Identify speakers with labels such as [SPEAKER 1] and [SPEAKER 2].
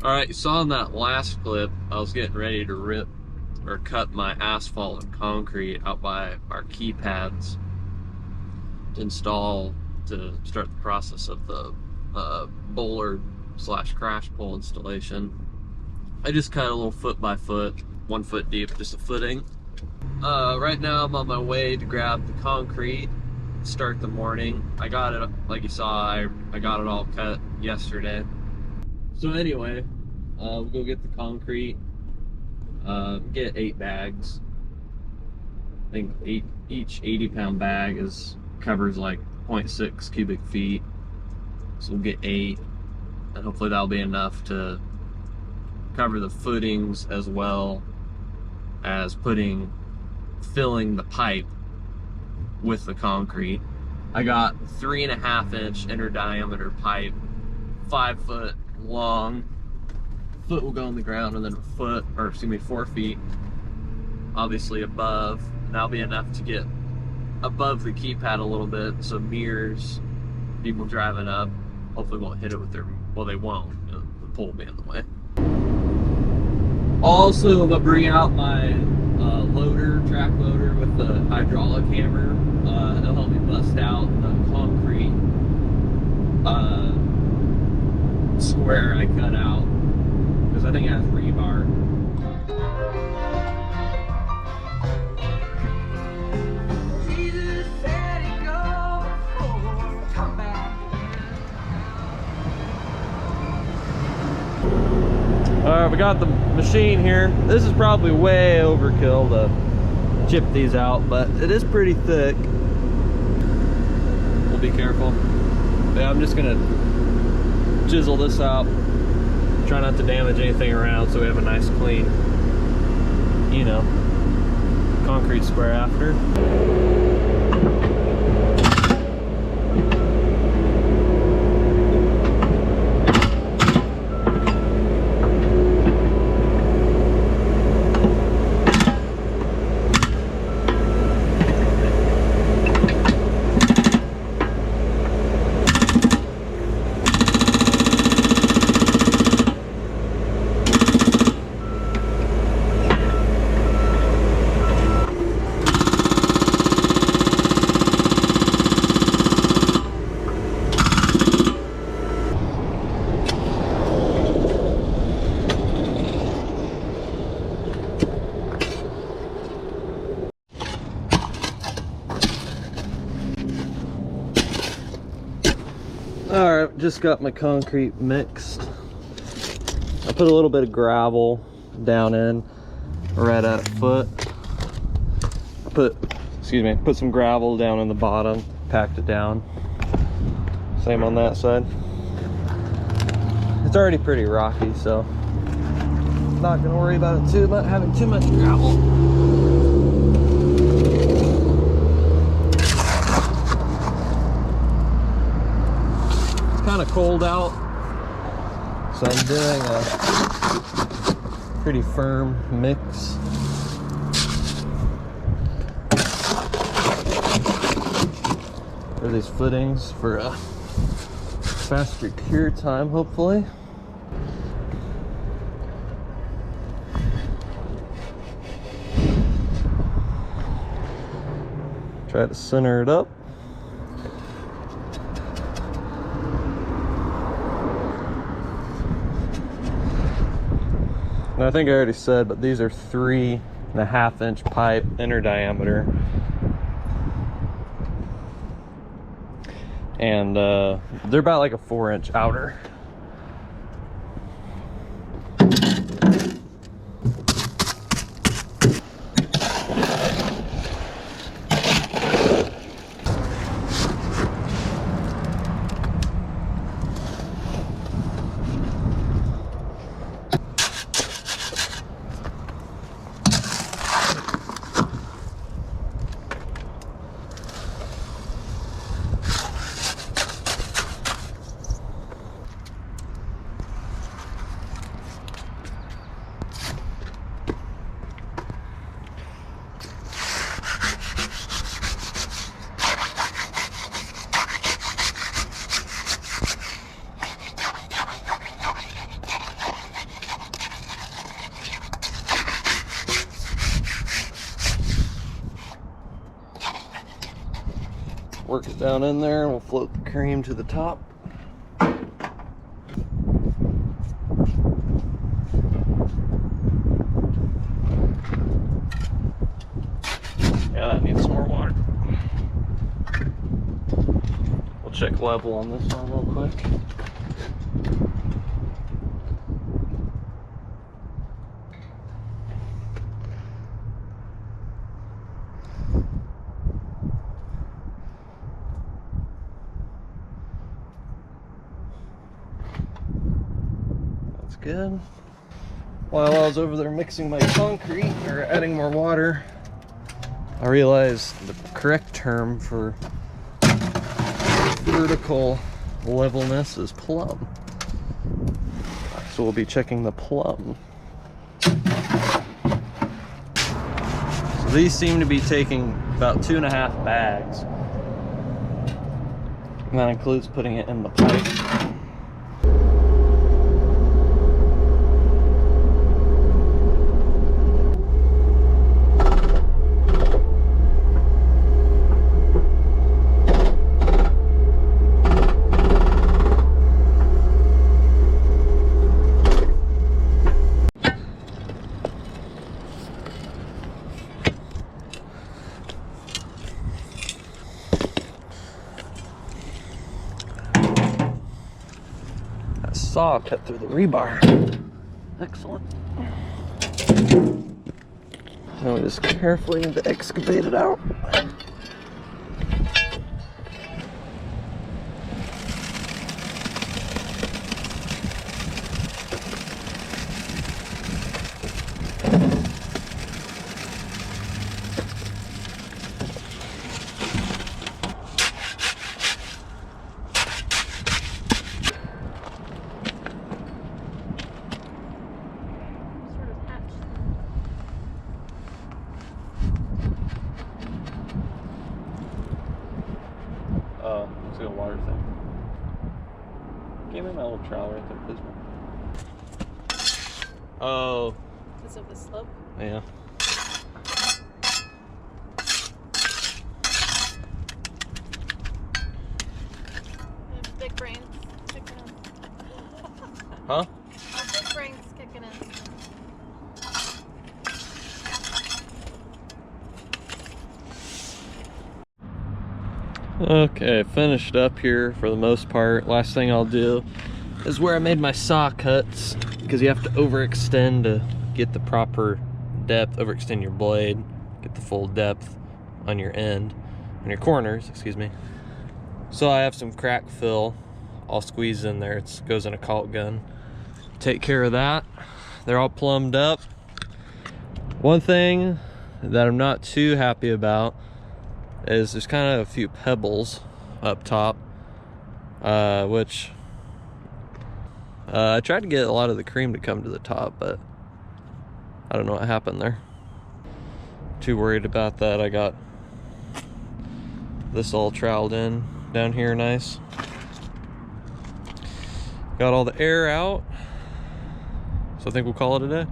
[SPEAKER 1] Alright, you saw in that last clip, I was getting ready to rip or cut my asphalt and concrete out by our keypads to start the process of the Bollard / crash pole installation. I just cut a little foot by foot, 1 foot deep, just a footing. Right now I'm on my way to grab the concrete, start the morning. I got it, like you saw, I got it all cut yesterday. So anyway, we'll go get the concrete, get 8 bags. I think each 80-pound bag covers like 0.6 cubic feet. So we'll get 8, and hopefully that'll be enough to cover the footings as well as filling the pipe with the concrete. I got 3.5-inch inner diameter pipe, 5 foot long. Foot will go in the ground, and then 4 feet obviously above. And that'll be enough to get above the keypad a little bit, so mirrors, people driving up, hopefully won't hit it with their, well, they won't, the pole will be in the way. Also, I'm gonna bring out my track loader with the hydraulic hammer. It'll help me bust out the concrete square I cut out, because I think it has rebar. Alright, we got the machine here. This is probably way overkill to chip these out, but it is pretty thick. We'll be careful. Yeah, I'm just gonna chisel this out. Try not to damage anything around so we have a nice clean, you know, concrete square after. Alright, just got my concrete mixed. I put a little bit of gravel down in right at foot. Put some gravel down in the bottom, packed it down. Same on that side. It's already pretty rocky, so not gonna worry about it too much, having too much gravel. Kind of cold out, so I'm doing a pretty firm mix. For these footings for a faster cure time, hopefully. Try to center it up. And I think I already said, but these are 3.5-inch pipe, inner diameter. And they're about like a 4-inch outer. work it down in there and we'll float the cream to the top. Yeah, that needs some more water. We'll check level on this one real quick. That's good. While I was over there mixing my concrete or adding more water, I realized the correct term for vertical levelness is plumb. So we'll be checking the plumb. So these seem to be taking about 2.5 bags. And that includes putting it in the pipe. Saw cut through the rebar. Excellent. Now we just carefully need to excavate it out. Let's do a water thing. Give me my little trowel right there, please, man. Oh.
[SPEAKER 2] Because of the slope?
[SPEAKER 1] Yeah.
[SPEAKER 2] Big brains kicking in.
[SPEAKER 1] Huh?
[SPEAKER 2] Big brains kicking in.
[SPEAKER 1] Okay, finished up here for the most part. Last thing I'll do is where I made my saw cuts, because you have to overextend to get the proper depth, overextend your blade, get the full depth on your end, on your corners, excuse me. So I have some crack fill all squeezed in there. It goes in a caulk gun. Take care of that. They're all plumbed up. One thing that I'm not too happy about is there's kind of a few pebbles up top, which I tried to get a lot of the cream to come to the top, but I don't know what happened there. Too worried about that. I got this all troweled in down here nice. Got all the air out, so I think we'll call it a day.